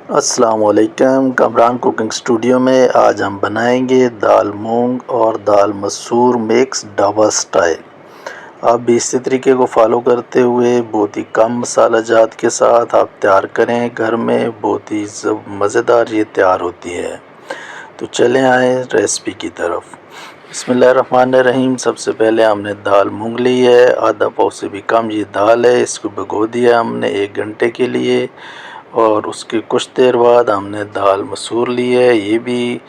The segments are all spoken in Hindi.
अस्सलाम वालेकुम। कमरान कुकिंग स्टूडियो में आज हम बनाएंगे दाल मूंग और दाल मसूर मिक्स ढाबा स्टाइल। आप भी इसी तरीके को फॉलो करते हुए बहुत ही कम मसाला जात के साथ आप तैयार करें घर में, बहुत ही मज़ेदार ये तैयार होती है। तो चलें आए रेसिपी की तरफ। बिस्मिल्लाहिर्रहमानिर्रहीम। सबसे पहले हमने दाल मूंग ली है, आधा पाव से भी कम ये दाल है। इसको भिगो दिया हमने 1 घंटे के लिए और उसके कुछ देर बाद हमने दाल मसूर ली है, ये भी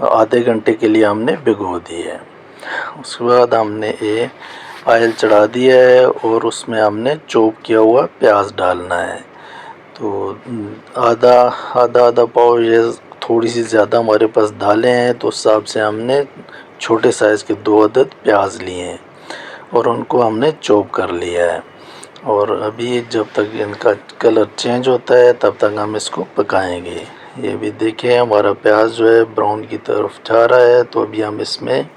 आधे घंटे के लिए हमने भिगो दी है। उसके बाद हमने ऑयल चढ़ा दिया है और उसमें हमने चॉप किया हुआ प्याज डालना है। तो आधा आधा आधा पाव, ये थोड़ी सी ज़्यादा हमारे पास दालें हैं तो उस हिसाब से हमने छोटे साइज़ के 2 अदद प्याज लिए हैं और उनको हमने चॉप कर लिया है। और अभी जब तक इनका कलर चेंज होता है तब तक हम इसको पकाएंगे। ये भी देखिए हमारा प्याज जो है ब्राउन की तरफ जा रहा है, तो अभी हम इसमें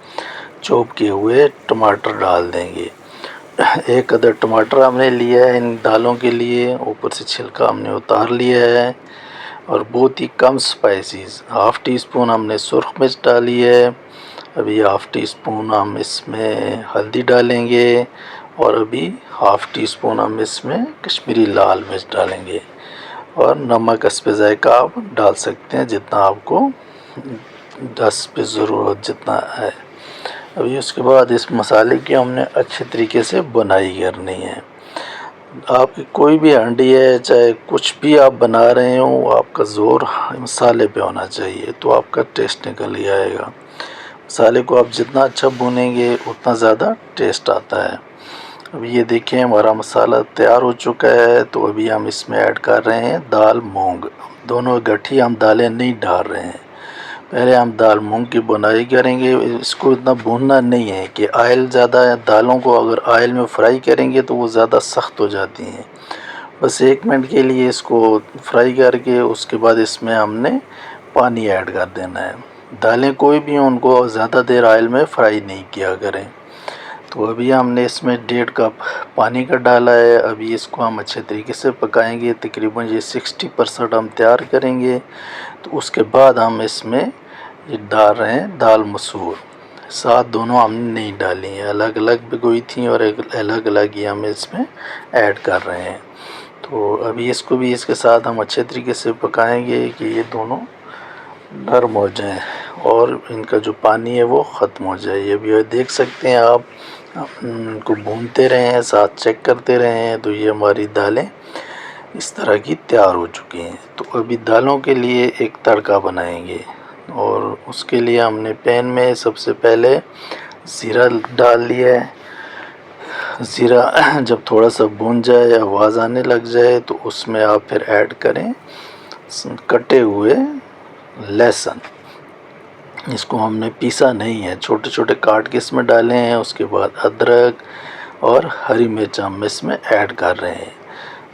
चॉप किए हुए टमाटर डाल देंगे। 1 अदद टमाटर हमने लिया है इन दालों के लिए, ऊपर से छिलका हमने उतार लिया है। और बहुत ही कम स्पाइसेस, हाफ़ टी स्पून हमने सुरख मिर्च डाली है। अभी हाफ़ टी स्पून हम इसमें हल्दी डालेंगे और अभी हाफ़ टी स्पून हम इसमें कश्मीरी लाल मिर्च डालेंगे। और नमक इस पे जायका आप डाल सकते हैं जितना आपको 10 पे ज़रूरत जितना है। अभी उसके बाद इस मसाले की हमने अच्छे तरीके से बुनाई करनी है। आपकी कोई भी हांडी है, चाहे कुछ भी आप बना रहे हो, आपका ज़ोर मसाले पे होना चाहिए तो आपका टेस्ट निकल ही आएगा। मसाले को आप जितना अच्छा भूनेंगे उतना ज़्यादा टेस्ट आता है। अभी ये देखिए हमारा मसाला तैयार हो चुका है, तो अभी हम इसमें ऐड कर रहे हैं दाल मूंग। दोनों इकट्ठी हम दालें नहीं डाल रहे हैं, पहले हम दाल मूंग की बुनाई करेंगे। इसको इतना भूनना नहीं है कि ऑयल ज़्यादा है, दालों को अगर ऑयल में फ्राई करेंगे तो वो ज़्यादा सख्त हो जाती हैं। बस 1 मिनट के लिए इसको फ्राई करके उसके बाद इसमें हमने पानी ऐड कर देना है। दालें कोई भी हों उनको ज़्यादा देर ऑयल में फ्राई नहीं किया करें। तो अभी हमने इसमें 1.5 कप पानी का डाला है। अभी इसको हम अच्छे तरीके से पकाएंगे, तकरीबन ये 60% हम तैयार करेंगे। तो उसके बाद हम इसमें ये डाल रहे हैं दाल मसूर। साथ दोनों हमने नहीं डाली हैं, अलग अलग भिगोई थी और अलग अलग ही हम इसमें ऐड कर रहे हैं। तो अभी इसको भी इसके साथ हम अच्छे तरीके से पकाएंगे कि ये दोनों नरम हो जाएं और इनका जो पानी है वो ख़त्म हो जाए। ये भी देख सकते हैं आप इनको भूनते रहें, साथ चेक करते रहें। तो ये हमारी दालें इस तरह की तैयार हो चुकी हैं। तो अभी दालों के लिए एक तड़का बनाएंगे और उसके लिए हमने पैन में सबसे पहले ज़ीरा डाल लिया है। ज़ीरा जब थोड़ा सा भून जाए, आवाज़ आने लग जाए, तो उसमें आप फिर ऐड करें कटे हुए लहसुन। इसको हमने पीसा नहीं है, छोटे छोटे काट के इसमें डाले हैं। उसके बाद अदरक और हरी मिर्च हम इसमें ऐड कर रहे हैं।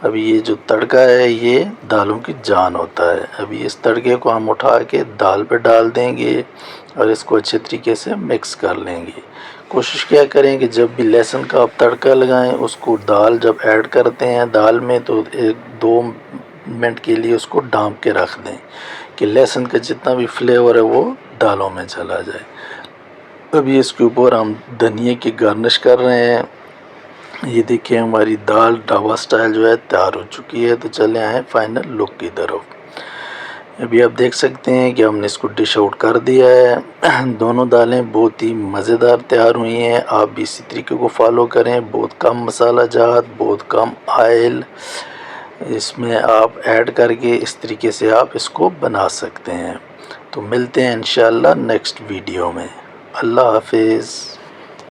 अभी ये जो तड़का है ये दालों की जान होता है। अभी इस तड़के को हम उठा के दाल पे डाल देंगे और इसको अच्छे तरीके से मिक्स कर लेंगे। कोशिश क्या करें कि जब भी लहसुन का आप तड़का लगाएं, उसको दाल जब ऐड करते हैं दाल में तो 1-2 मिनट के लिए उसको ढाँप के रख दें कि लहसुन का जितना भी फ्लेवर है वो दालों में चला जाए। अभी इसके ऊपर हम धनिया की गार्निश कर रहे हैं। ये देखिए हमारी दाल ढाबा स्टाइल जो है तैयार हो चुकी है। तो चले आए फाइनल लुक की तरफ। अभी आप देख सकते हैं कि हमने इसको डिश आउट कर दिया है। दोनों दालें बहुत ही मज़ेदार तैयार हुई हैं। आप भी इसी तरीके को फॉलो करें, बहुत कम मसाला जात, बहुत कम ऑयल इसमें आप ऐड करके इस तरीके से आप इसको बना सकते हैं। तो मिलते हैं इंशाअल्लाह नेक्स्ट वीडियो में। अल्लाह हाफिज़।